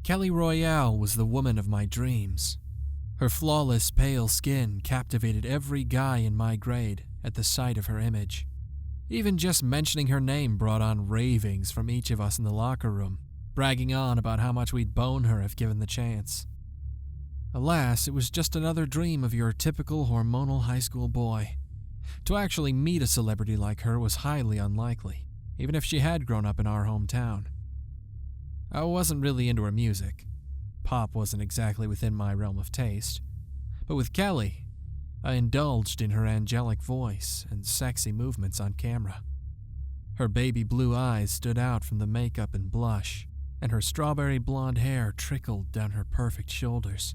Kelly Royale was the woman of my dreams. Her flawless, pale skin captivated every guy in my grade at the sight of her image. Even just mentioning her name brought on ravings from each of us in the locker room, bragging on about how much we'd bone her if given the chance. Alas, it was just another dream of your typical hormonal high school boy. To actually meet a celebrity like her was highly unlikely, even if she had grown up in our hometown. I wasn't really into her music. Pop wasn't exactly within my realm of taste. But with Kelly, I indulged in her angelic voice and sexy movements on camera. Her baby blue eyes stood out from the makeup and blush, and her strawberry blonde hair trickled down her perfect shoulders.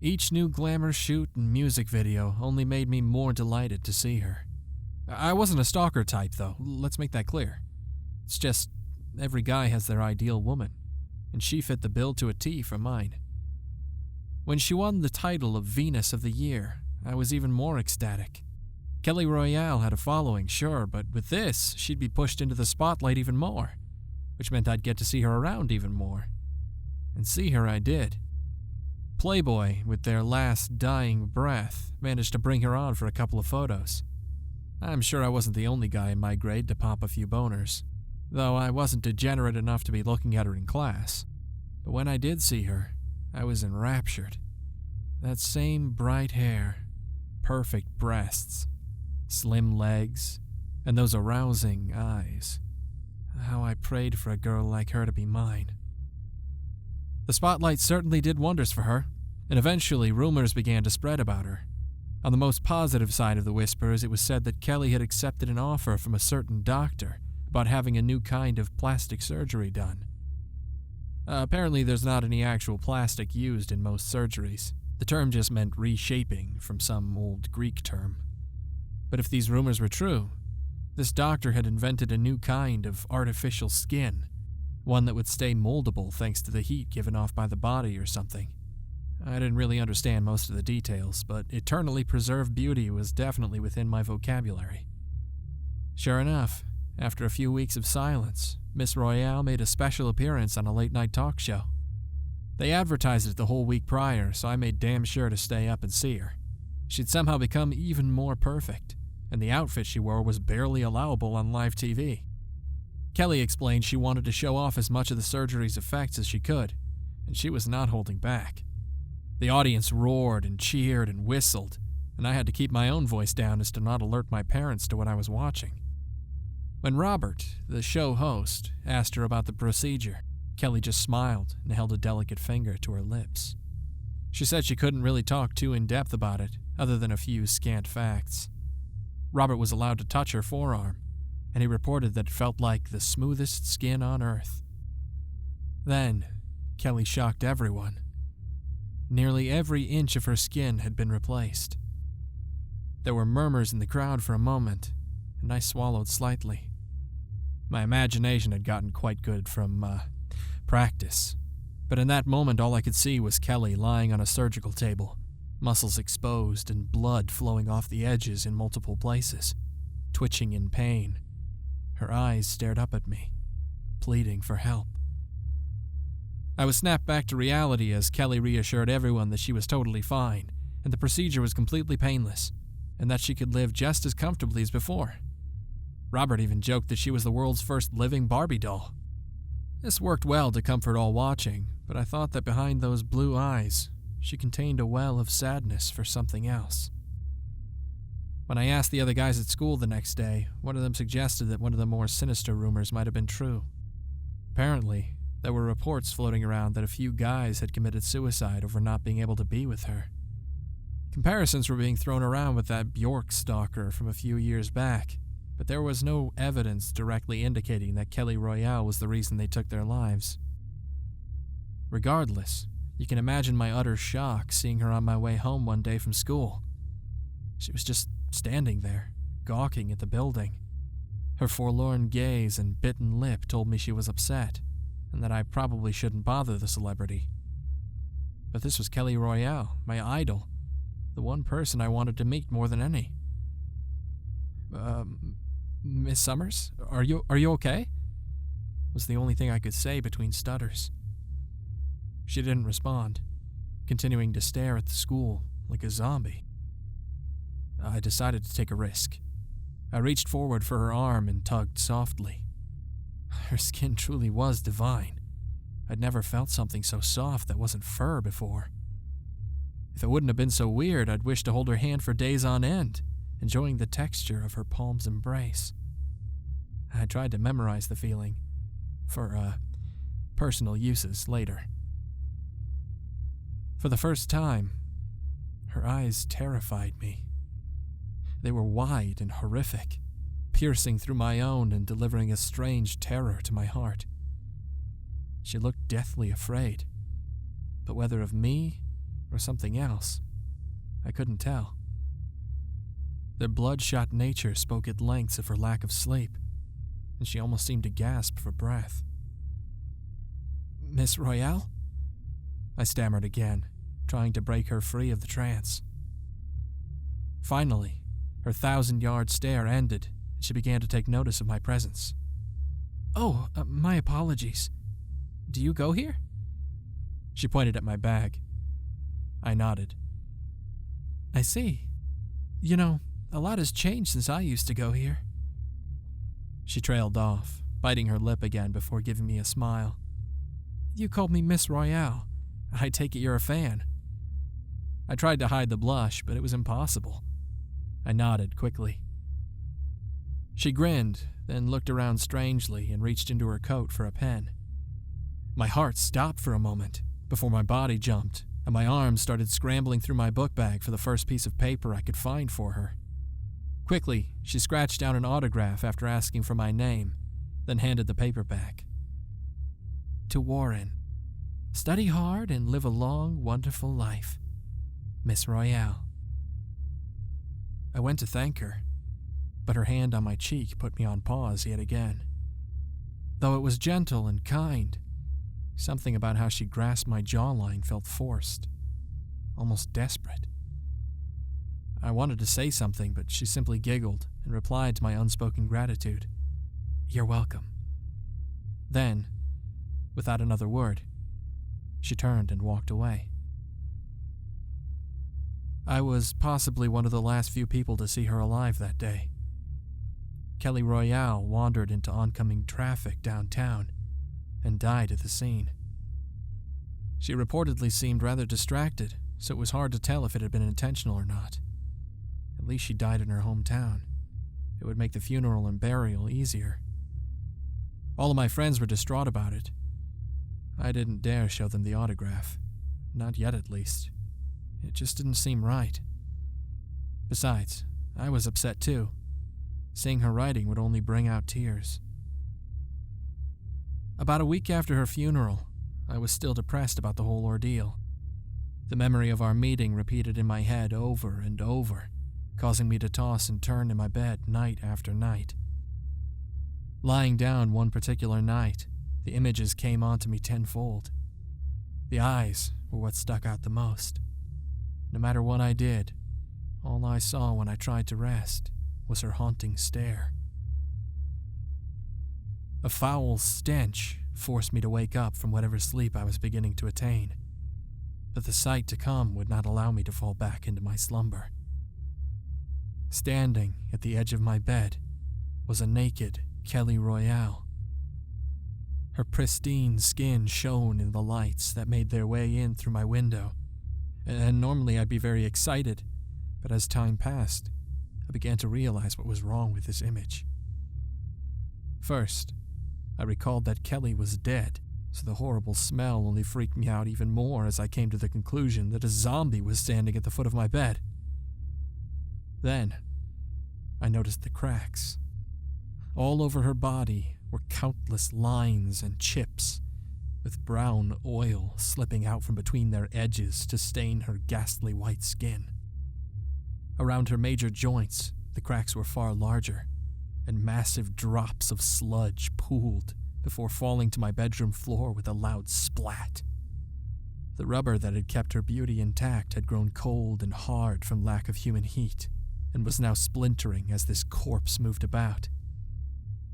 Each new glamour shoot and music video only made me more delighted to see her. I wasn't a stalker type, though, let's make that clear. It's just, every guy has their ideal woman, and she fit the bill to a T for mine. When she won the title of Venus of the Year, I was even more ecstatic. Kelly Royale had a following, sure, but with this, she'd be pushed into the spotlight even more, which meant I'd get to see her around even more. And see her I did. Playboy, with their last dying breath, managed to bring her on for a couple of photos. I'm sure I wasn't the only guy in my grade to pop a few boners, though I wasn't degenerate enough to be looking at her in class. But when I did see her, I was enraptured. That same bright hair, perfect breasts, slim legs, and those arousing eyes. How I prayed for a girl like her to be mine. The spotlight certainly did wonders for her, and eventually rumors began to spread about her. On the most positive side of the whispers, it was said that Kelly had accepted an offer from a certain doctor about having a new kind of plastic surgery done. Apparently there's not any actual plastic used in most surgeries. The term just meant reshaping from some old Greek term. But if these rumors were true, this doctor had invented a new kind of artificial skin, one that would stay moldable thanks to the heat given off by the body or something. I didn't really understand most of the details, but eternally preserved beauty was definitely within my vocabulary. Sure enough, after a few weeks of silence, Miss Royale made a special appearance on a late-night talk show. They advertised it the whole week prior, so I made damn sure to stay up and see her. She'd somehow become even more perfect, and the outfit she wore was barely allowable on live TV. Kelly explained she wanted to show off as much of the surgery's effects as she could, and she was not holding back. The audience roared and cheered and whistled, and I had to keep my own voice down as to not alert my parents to what I was watching. When Robert, the show host, asked her about the procedure, Kelly just smiled and held a delicate finger to her lips. She said she couldn't really talk too in-depth about it, other than a few scant facts. Robert was allowed to touch her forearm, and he reported that it felt like the smoothest skin on earth. Then, Kelly shocked everyone. Nearly every inch of her skin had been replaced. There were murmurs in the crowd for a moment, and I swallowed slightly. My imagination had gotten quite good from, practice, but in that moment all I could see was Kelly lying on a surgical table, muscles exposed and blood flowing off the edges in multiple places, twitching in pain. Her eyes stared up at me, pleading for help. I was snapped back to reality as Kelly reassured everyone that she was totally fine, and the procedure was completely painless, and that she could live just as comfortably as before. Robert even joked that she was the world's first living Barbie doll. This worked well to comfort all watching, but I thought that behind those blue eyes, she contained a well of sadness for something else. When I asked the other guys at school the next day, one of them suggested that one of the more sinister rumors might have been true. Apparently, there were reports floating around that a few guys had committed suicide over not being able to be with her. Comparisons were being thrown around with that Bjork stalker from a few years back, but there was no evidence directly indicating that Kelly Royale was the reason they took their lives. Regardless, you can imagine my utter shock seeing her on my way home one day from school. She was just standing there, gawking at the building. Her forlorn gaze and bitten lip told me she was upset, and that I probably shouldn't bother the celebrity. But this was Kelly Royale, my idol, the one person I wanted to meet more than any. Miss Summers, are you okay? Was the only thing I could say between stutters. She didn't respond, continuing to stare at the school like a zombie. I decided to take a risk. I reached forward for her arm and tugged softly. Her skin truly was divine. I'd never felt something so soft that wasn't fur before. If it wouldn't have been so weird, I'd wish to hold her hand for days on end, enjoying the texture of her palm's embrace. I tried to memorize the feeling for, personal uses later. For the first time, her eyes terrified me. They were wide and horrific, piercing through my own and delivering a strange terror to my heart. She looked deathly afraid, but whether of me or something else, I couldn't tell. Their bloodshot nature spoke at lengths of her lack of sleep, and she almost seemed to gasp for breath. "Miss Royale?" I stammered again, trying to break her free of the trance. Finally, her 1,000-yard stare ended, and she began to take notice of my presence. "Oh, my apologies. Do you go here?" She pointed at my bag. I nodded. "I see. You know, a lot has changed since I used to go here." She trailed off, biting her lip again before giving me a smile. "You called me Miss Royale. I take it you're a fan." I tried to hide the blush, but it was impossible. I nodded quickly. She grinned, then looked around strangely and reached into her coat for a pen. My heart stopped for a moment before my body jumped and my arms started scrambling through my book bag for the first piece of paper I could find for her. Quickly, she scratched down an autograph after asking for my name, then handed the paper back. "To Warren. Study hard and live a long, wonderful life. Miss Royale." I went to thank her, but her hand on my cheek put me on pause yet again. Though it was gentle and kind, something about how she grasped my jawline felt forced, almost desperate. I wanted to say something, but she simply giggled and replied to my unspoken gratitude. "You're welcome." Then, without another word, she turned and walked away. I was possibly one of the last few people to see her alive that day. Kelly Royale wandered into oncoming traffic downtown and died at the scene. She reportedly seemed rather distracted, so it was hard to tell if it had been intentional or not. At least she died in her hometown. It would make the funeral and burial easier. All of my friends were distraught about it. I didn't dare show them the autograph. Not yet, at least. It just didn't seem right. Besides, I was upset too. Seeing her writing would only bring out tears. About a week after her funeral, I was still depressed about the whole ordeal. The memory of our meeting repeated in my head over and over, causing me to toss and turn in my bed night after night. Lying down one particular night, the images came onto me tenfold. The eyes were what stuck out the most. No matter what I did, all I saw when I tried to rest was her haunting stare. A foul stench forced me to wake up from whatever sleep I was beginning to attain, but the sight to come would not allow me to fall back into my slumber. Standing at the edge of my bed was a naked Kelly Royale. Her pristine skin shone in the lights that made their way in through my window, and normally I'd be very excited, but as time passed, I began to realize what was wrong with this image. First, I recalled that Kelly was dead, so the horrible smell only freaked me out even more as I came to the conclusion that a zombie was standing at the foot of my bed. Then, I noticed the cracks. All over her body were countless lines and chips, with brown oil slipping out from between their edges to stain her ghastly white skin. Around her major joints, the cracks were far larger, and massive drops of sludge pooled before falling to my bedroom floor with a loud splat. The rubber that had kept her beauty intact had grown cold and hard from lack of human heat, and was now splintering as this corpse moved about.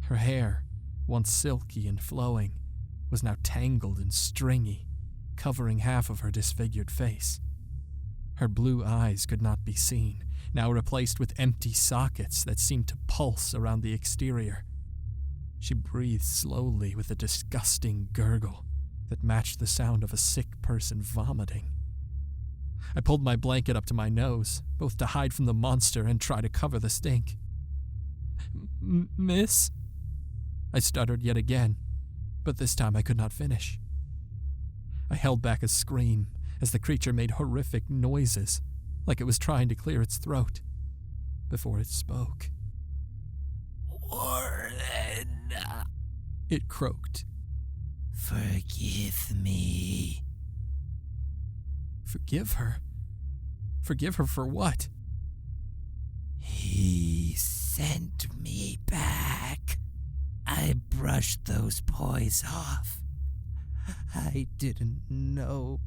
Her hair, once silky and flowing, was now tangled and stringy, covering half of her disfigured face. Her blue eyes could not be seen, now replaced with empty sockets that seemed to pulse around the exterior. She breathed slowly with a disgusting gurgle that matched the sound of a sick person vomiting. I pulled my blanket up to my nose, both to hide from the monster and try to cover the stink. Miss? I stuttered yet again, but this time I could not finish. I held back a scream as the creature made horrific noises, like it was trying to clear its throat, before it spoke. Warren, it croaked. Forgive me. Forgive her? Forgive her for what? He sent me back. I brushed those boys off. I didn't know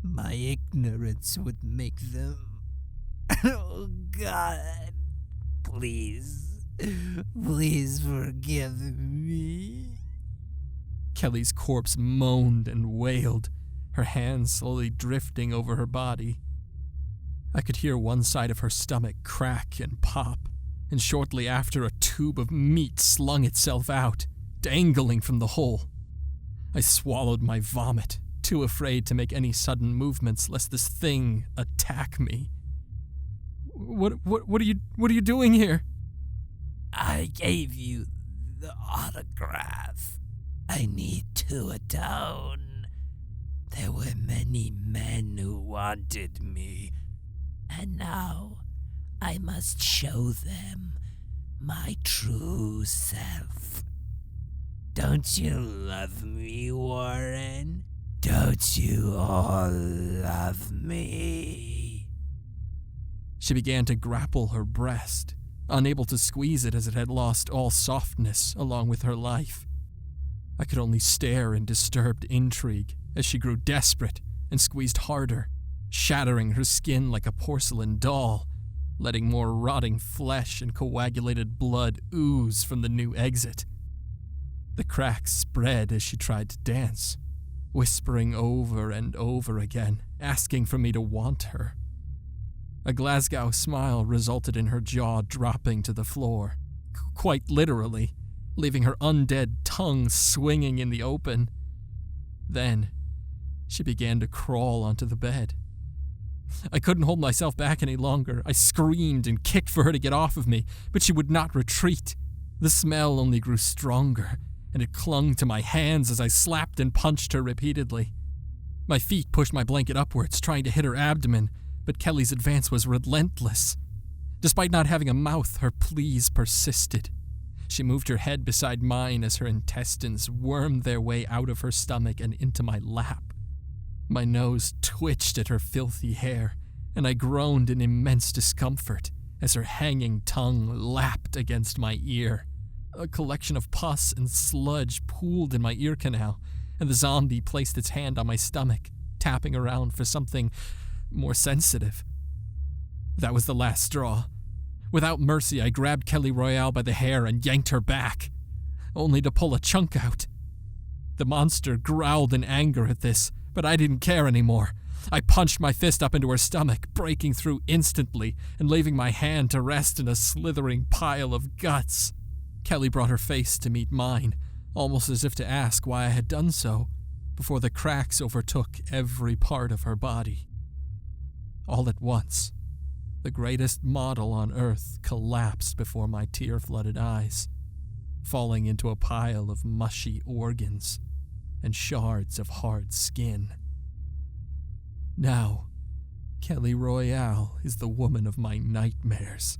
my ignorance would make them. Oh, God. Please forgive me. Kelly's corpse moaned and wailed, her hands slowly drifting over her body. I could hear one side of her stomach crack and pop, and shortly after, a tube of meat slung itself out, dangling from the hole. I swallowed my vomit, too afraid to make any sudden movements lest this thing attack me. What are you doing here? I gave you the autograph. I need to atone. There were many men who wanted me, and now I must show them my true self. Don't you love me, Warren? Don't you all love me? She began to grapple her breast, unable to squeeze it as it had lost all softness along with her life. I could only stare in disturbed intrigue as she grew desperate and squeezed harder, shattering her skin like a porcelain doll, letting more rotting flesh and coagulated blood ooze from the new exit. The cracks spread as she tried to dance, whispering over and over again, asking for me to want her. A Glasgow smile resulted in her jaw dropping to the floor, quite literally, leaving her undead tongue swinging in the open. Then, she began to crawl onto the bed. I couldn't hold myself back any longer. I screamed and kicked for her to get off of me, but she would not retreat. The smell only grew stronger, and it clung to my hands as I slapped and punched her repeatedly. My feet pushed my blanket upwards, trying to hit her abdomen, but Kelly's advance was relentless. Despite not having a mouth, her pleas persisted. She moved her head beside mine as her intestines wormed their way out of her stomach and into my lap. My nose twitched at her filthy hair, and I groaned in immense discomfort as her hanging tongue lapped against my ear. A collection of pus and sludge pooled in my ear canal, and the zombie placed its hand on my stomach, tapping around for something more sensitive. That was the last straw. Without mercy, I grabbed Kelly Royale by the hair and yanked her back, only to pull a chunk out. The monster growled in anger at this, but I didn't care anymore. I punched my fist up into her stomach, breaking through instantly and leaving my hand to rest in a slithering pile of guts. Kelly brought her face to meet mine, almost as if to ask why I had done so, before the cracks overtook every part of her body. All at once, the greatest model on earth collapsed before my tear-flooded eyes, falling into a pile of mushy organs and shards of hard skin. Now, Kelly Royale is the woman of my nightmares.